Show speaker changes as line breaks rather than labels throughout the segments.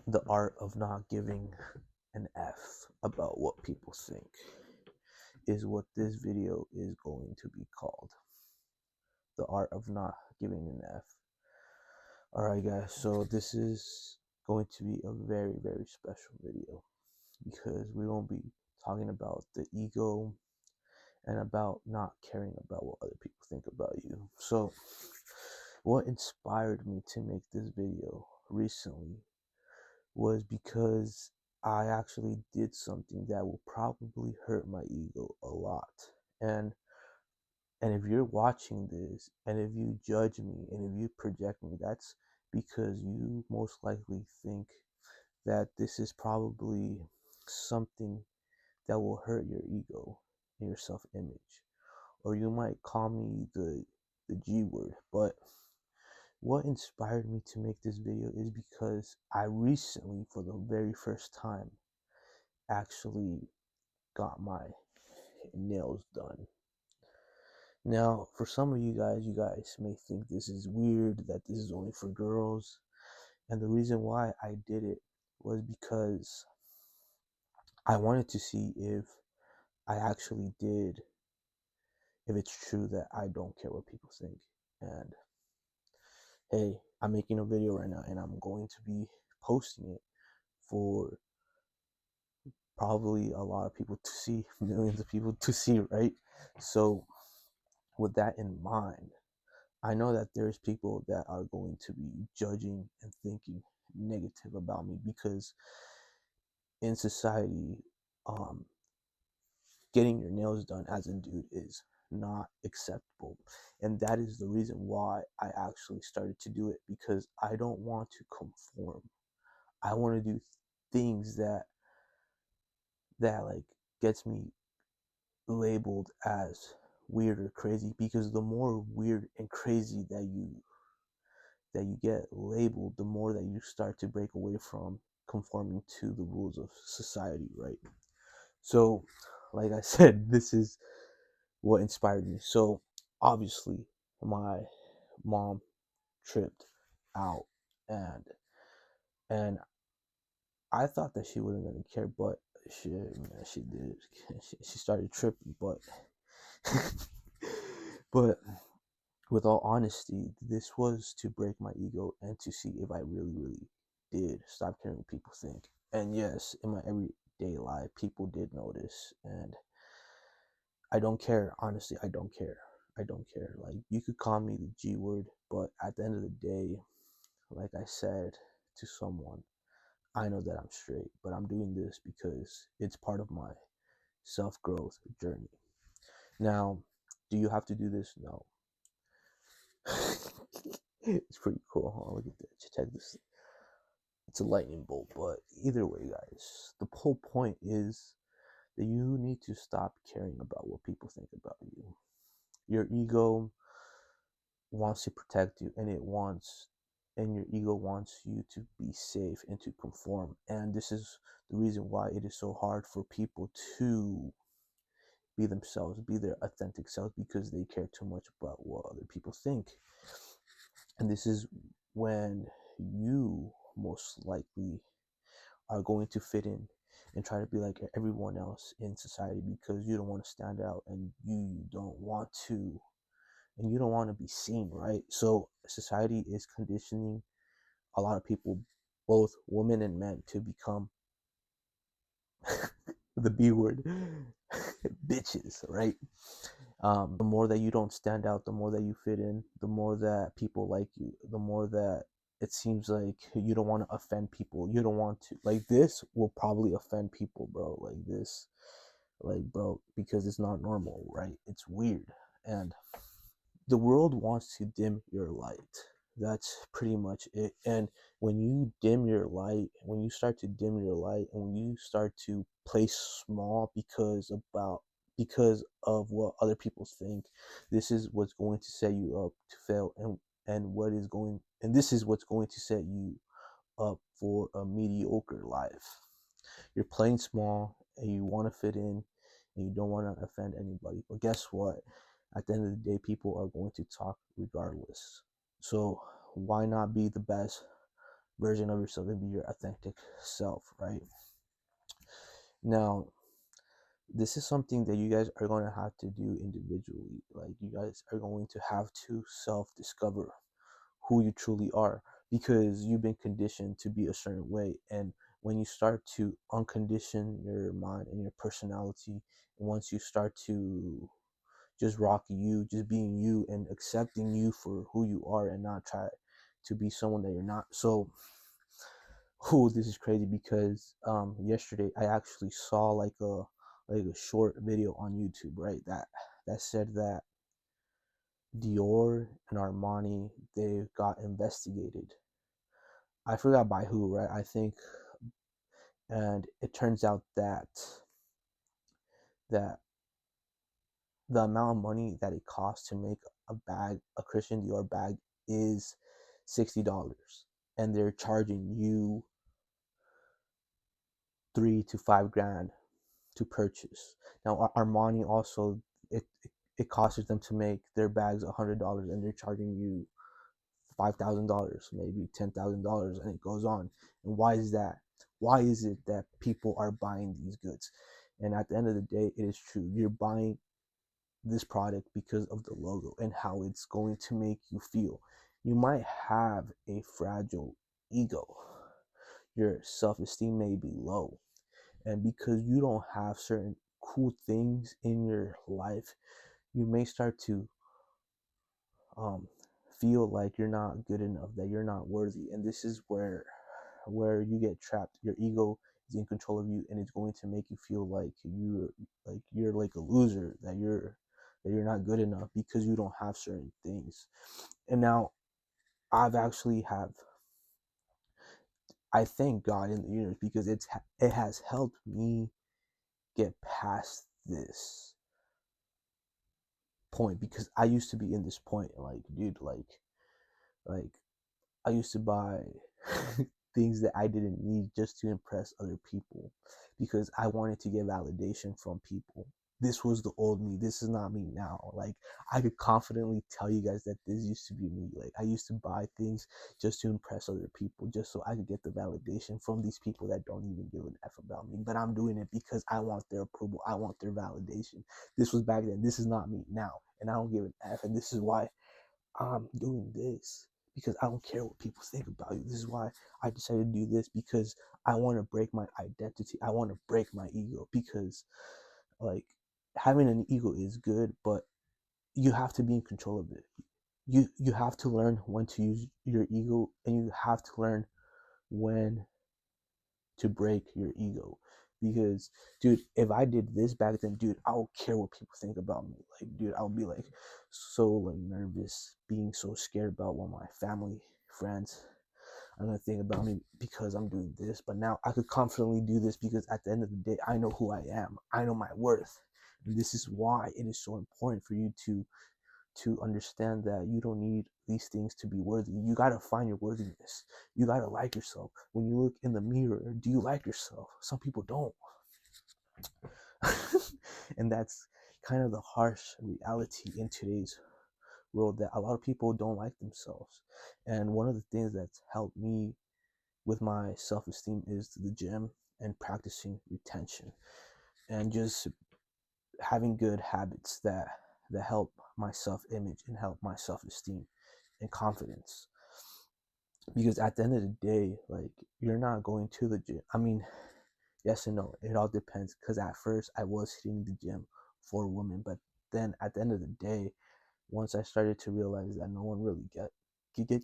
The art of not giving an F about what people think is what this video is going to be called. The art of not giving an F. Alright guys, so this is going to be a very, very special video because we're going to be talking about the ego and about not caring about what other people think about you. So what inspired me to make this video recently was because I actually did something that will probably hurt my ego a lot. And if you're watching this and if you judge me and if you project me, that's because you most likely think that this is probably something that will hurt your ego and your self-image. Or you might call me the G word, but what inspired me to make this video is because I recently, for the very first time, actually got my nails done. Now, for some of you guys may think this is weird, that this is only for girls. And the reason why I did it was because I wanted to see if I actually did, if it's true that I don't care what people think. And hey, I'm making a video right now and I'm going to be posting it for probably a lot of people to see, millions of people to see, right? So with that in mind, I know that there's people that are going to be judging and thinking negative about me because in society, um, getting your nails done as a dude is not acceptable. And that is the reason why I actually started to do it, because I don't want to conform. I want to do things that like gets me labeled as weird or crazy, because the more weird and crazy that you get labeled, the more that you start to break away from conforming to the rules of society, right? So, like I said, this is what inspired me. So, obviously, my mom tripped out, and and I thought that she wasn't gonna care, but she did. She started tripping, but but with all honesty, this was to break my ego and to see if I really did stop caring what people think. And yes, in my everyday life, people did notice, and I don't care. Honestly, I don't care. I don't care. Like, you could call me the G word, but at the end of the day, like I said to someone, I know that I'm straight, but I'm doing this because it's part of my self-growth journey. Now, do you have to do this? No. It's pretty cool, huh? Look at that. Check this. It's a lightning bolt, but either way, guys, the whole point is that you need to stop caring about what people think about you. Your ego wants to protect you, and your ego wants you to be safe and to conform. And this is the reason why it is so hard for people to be themselves, be their authentic selves, because they care too much about what other people think. And this is when you most likely are going to fit in and try to be like everyone else in society, because you don't want to stand out, and you don't want to be seen, right? So society is conditioning a lot of people, both women and men, to become the B word, bitches, right? The more that you don't stand out, the more that you fit in, the more that people like you, the more that it seems like you don't want to offend people. You don't want to, like, this will probably offend people, bro. Like this, like, bro, because it's not normal, right? It's weird. And the world wants to dim your light. That's pretty much it. And when you dim your light, when you start to dim your light, and when you start to play small because of what other people think, this is what's going to set you up to fail, and this is what's going to set you up for a mediocre life. You're playing small and you want to fit in and you don't want to offend anybody. But guess what? At the end of the day, people are going to talk regardless. So why not be the best version of yourself and be your authentic self, right? Now, this is something that you guys are going to have to do individually. Like, you guys are going to have to self discover who you truly are, because you've been conditioned to be a certain way. And when you start to uncondition your mind and your personality, and once you start to just rock you, just being you and accepting you for who you are and not try to be someone that you're not. So, oh, this is crazy because yesterday I actually saw like a short video on YouTube, right? That said that Dior and Armani, they got investigated. I forgot by who, right? I think, and it turns out that the amount of money that it costs to make a Christian Dior bag, is $60, and they're charging you 3 to 5 grand to purchase. Now, Armani also, it costs them to make their bags $100, and they're charging you $5,000, maybe $10,000, and it goes on. And why is that? Why is it that people are buying these goods? And at the end of the day, it is true. You're buying this product because of the logo and how it's going to make you feel. You might have a fragile ego. Your self-esteem may be low. And because you don't have certain cool things in your life, you may start to um, feel like you're not good enough, that you're not worthy. And this is where you get trapped. Your ego is in control of you, and it's going to make you feel like you're like a loser, that you're not good enough because you don't have certain things. And now, I've actually have I thank God in the universe, because it has helped me get past this point, because I used to be in this point, like, dude, like I used to buy things that I didn't need just to impress other people, because I wanted to get validation from people. This was the old me. This is not me now. Like, I could confidently tell you guys that this used to be me. Like, I used to buy things just to impress other people, just so I could get the validation from these people that don't even give an F about me. But I'm doing it because I want their approval. I want their validation. This was back then. This is not me now. And I don't give an F. And this is why I'm doing this, because I don't care what people think about you. This is why I decided to do this, because I want to break my identity. I want to break my ego, because, like, having an ego is good, but you have to be in control of it. You have to learn when to use your ego, and you have to learn when to break your ego. Because, dude, if I did this back then, dude, I don't care what people think about me. Like, dude, I would be like so like nervous, being so scared about what my family, friends are gonna think about me because I'm doing this. But now I could confidently do this, because at the end of the day, I know who I am. I know my worth. And this is why it is so important for you to understand that you don't need these things to be worthy. You got to find your worthiness. You got to like yourself. When you look in the mirror, do you like yourself? Some people don't. And that's kind of the harsh reality in today's world, that a lot of people don't like themselves. And one of the things that's helped me with my self-esteem is the gym and practicing retention, and just having good habits that help my self-image and help my self-esteem and confidence. Because at the end of the day, like, you're not going to the gym. I mean, yes and no, it all depends, because at first I was hitting the gym for women, but then at the end of the day, once I started to realize that no one really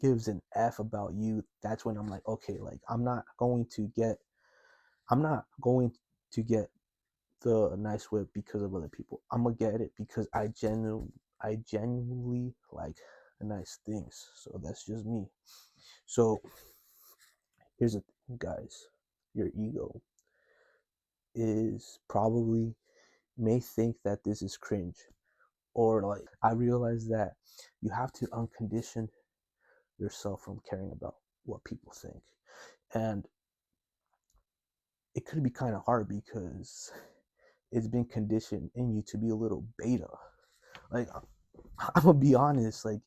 gives an F about you, that's when I'm like, okay, like, I'm not going to get the nice whip because of other people. I'm gonna get it because I genuinely like nice things. So that's just me. So here's the thing, guys. Your ego is probably may think that this is cringe, or like, I realize that you have to uncondition yourself from caring about what people think. And it could be kind of hard, because it's been conditioned in you to be a little beta. Like, I'm gonna be honest, like,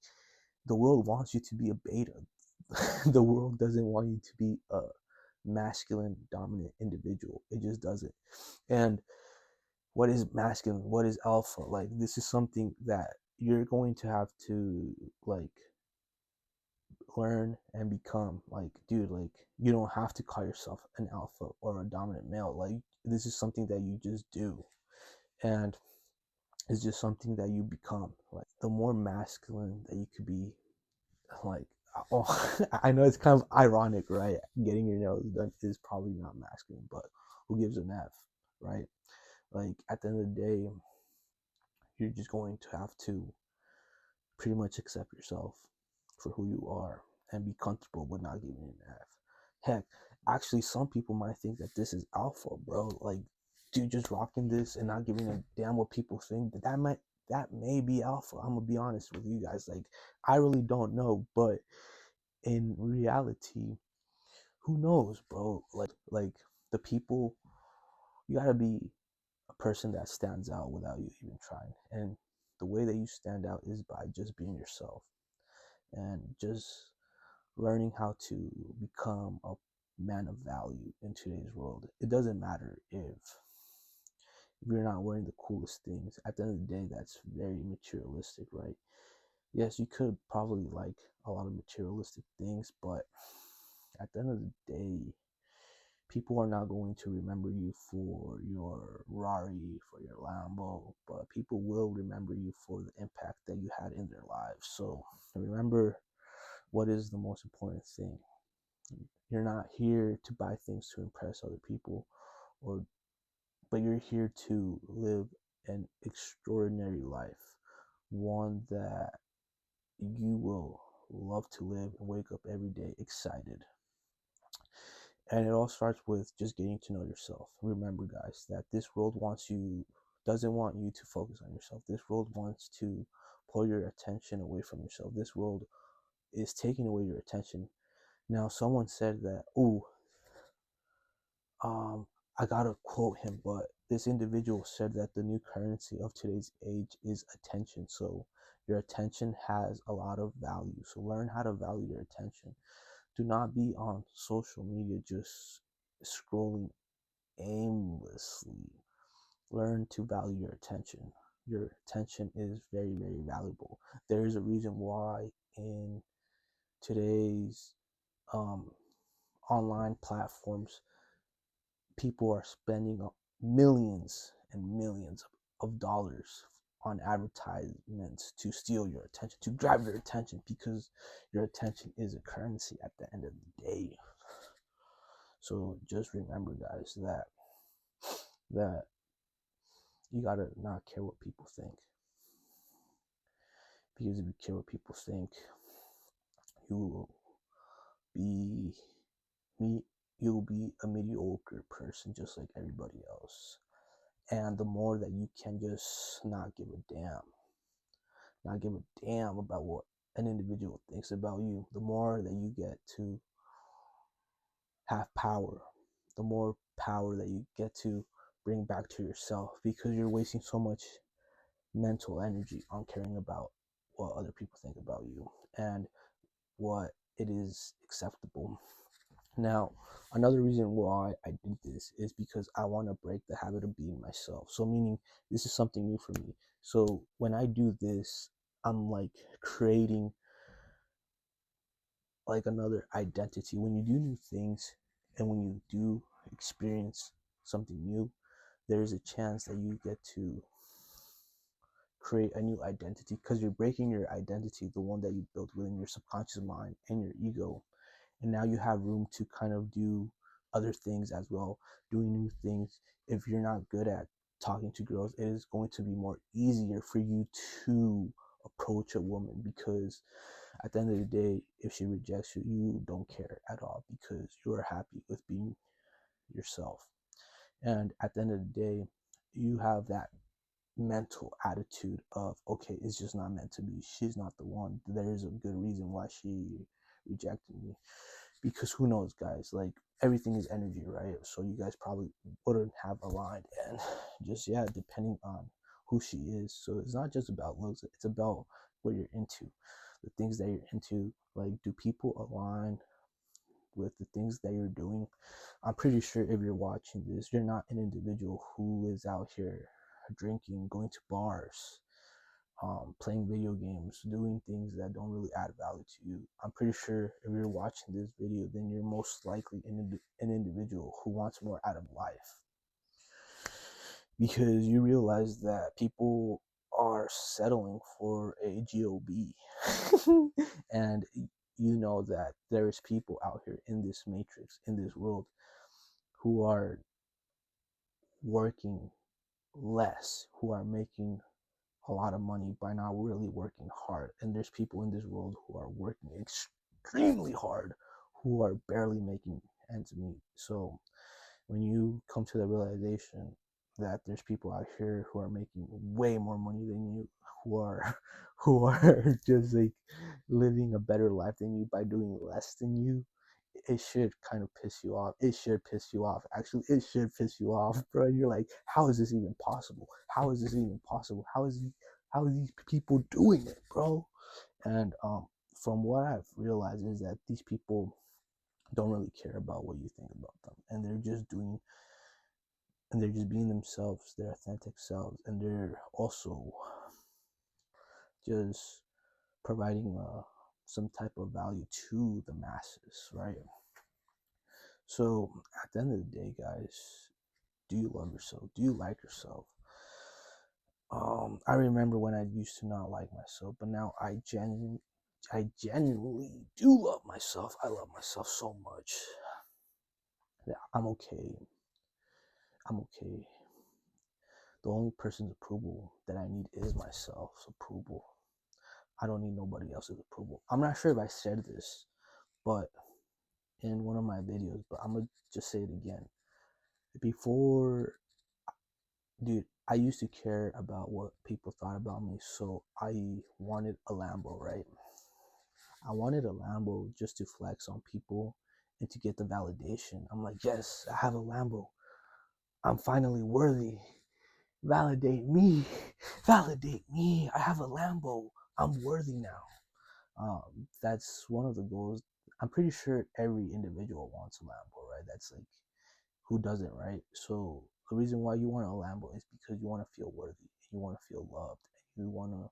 the world wants you to be a beta. The world doesn't want you to be a masculine dominant individual. It just doesn't. And what is masculine, what is alpha, like this is something that you're going to have to like learn and become. Like, dude, like you don't have to call yourself an alpha or a dominant male. Like this is something that you just do, and it's just something that you become. Like the more masculine that you could be, like, oh, I know it's kind of ironic, right? Getting your nails done is probably not masculine, but who gives an F, right? Like at the end of the day, you're just going to have to pretty much accept yourself for who you are and be comfortable with not giving an F. Heck, actually, some people might think that this is alpha, bro. Like, dude, just rocking this and not giving a damn what people think. That may be alpha. I'm gonna be honest with you guys. Like, I really don't know, but in reality, who knows, bro? Like the people, you gotta be a person that stands out without you even trying. And the way that you stand out is by just being yourself and just learning how to become a man of value in today's world. It doesn't matter if you're not wearing the coolest things. At the end of the day, that's very materialistic, right? Yes, you could probably like a lot of materialistic things, but at the end of the day, people are not going to remember you for your Rari, for your Lambo, but people will remember you for the impact that you had in their lives. So remember what is the most important thing. You're not here to buy things to impress other people, or but you're here to live an extraordinary life, one that you will love to live and wake up every day excited. And it all starts with just getting to know yourself. Remember, guys, that this world doesn't want you to focus on yourself. This world wants to pull your attention away from yourself. This world is taking away your attention. Now, someone said that, "Ooh, I gotta quote him," but this individual said that the new currency of today's age is attention. So your attention has a lot of value. So learn how to value your attention. Do not be on social media just scrolling aimlessly. Learn to value your attention. Your attention is very, very valuable. There is a reason why in today's um, online platforms, people are spending millions and millions of dollars on advertisements to steal your attention, to grab your attention, because your attention is a currency at the end of the day. So just remember, guys, that you gotta not care what people think, because if you care what people think, you will be me. You'll be a mediocre person just like everybody else. And the more that you can just not give a damn about what an individual thinks about you, the more that you get to have power, the more power that you get to bring back to yourself, because you're wasting so much mental energy on caring about what other people think about you and what it is acceptable. Now, another reason why I did this is because I want to break the habit of being myself. So, meaning this is something new for me. So, when I do this, I'm like creating like another identity. When you do new things and when you do experience something new, there's a chance that you get to create a new identity, because you're breaking your identity, the one that you built within your subconscious mind and your ego. And now you have room to kind of do other things as well, doing new things. If you're not good at talking to girls, it is going to be more easier for you to approach a woman, because at the end of the day, if she rejects you, you don't care at all, because you are happy with being yourself. And at the end of the day, you have that mental attitude of, okay, it's just not meant to be. She's not the one. There is a good reason why she rejected me. Because who knows, guys, like everything is energy, right? So you guys probably wouldn't have aligned, and just, yeah, depending on who she is. So it's not just about looks, it's about what you're into. the things that you're into. Like, do people align with the things that you're doing? I'm pretty sure if you're watching this, you're not an individual who is out here drinking, going to bars, playing video games, doing things that don't really add value to you. I'm pretty sure if you're watching this video, then you're most likely an individual who wants more out of life, because you realize that people are settling for a GOB. And you know that there's people out here in this matrix, in this world, who are working less, who are making a lot of money by not really working hard. And there's people in this world who are working extremely hard, who are barely making ends meet. So when you come to the realization that there's people out here who are making way more money than you, who are just like living a better life than you by doing less than you, it should kind of piss you off. It should piss you off. Actually, it should piss you off, bro. And you're like, how is this even possible? How is this even possible? How are these people doing it, bro? And from what I've realized is that these people don't really care about what you think about them, and they're just being themselves, their authentic selves, and they're also just providing some type of value to the masses, right? So at the end of the day, guys, do you love yourself? Do you like yourself? I remember when I used to not like myself, but now I genuinely do love myself. I love myself so much that I'm okay. I'm okay. The only person's approval that I need is myself's approval. I don't need nobody else's approval. I'm not sure if I said this, but in one of my videos, but I'm gonna just say it again. Before, dude, I used to care about what people thought about me, so I wanted a Lambo, right? I wanted a Lambo just to flex on people and to get the validation. I'm like, yes, I have a Lambo. I'm finally worthy. Validate me. Validate me. I have a Lambo. I'm worthy now. That's one of the goals. I'm pretty sure every individual wants a Lambo, right? That's like, who doesn't, right? So the reason why you want a Lambo is because you want to feel worthy, you want to feel loved, and you want to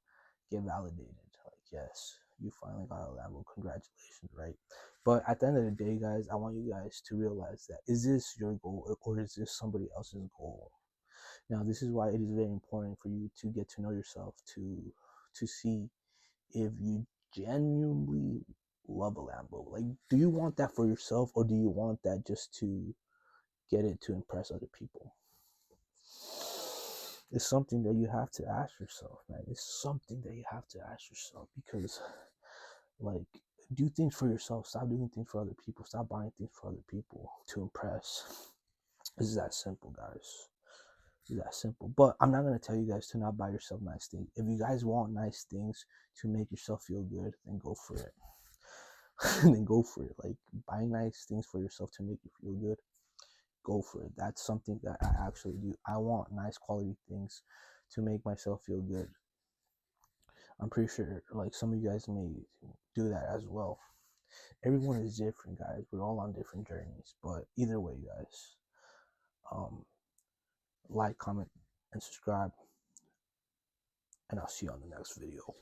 get validated. Like, yes, you finally got a Lambo. Congratulations, right? But at the end of the day, guys, I want you guys to realize that, is this your goal or is this somebody else's goal? Now, this is why it is very important for you to get to know yourself, to see if you genuinely love a Lambo. Like, do you want that for yourself, or do you want that just to get it to impress other people? It's something that you have to ask yourself, man. It's something that you have to ask yourself, because, like, do things for yourself. Stop doing things for other people. Stop buying things for other people to impress. It's that simple, guys. It's that simple. But I'm not going to tell you guys to not buy yourself nice things. If you guys want nice things to make yourself feel good, then go for it. Then go for it. Like, buying nice things for yourself to make you feel good, go for it. That's something that I actually do. I want nice quality things to make myself feel good. I'm pretty sure like some of you guys may do that as well. Everyone is different, guys. We're all on different journeys. But either way, guys, like, comment, and subscribe, and I'll see you on the next video.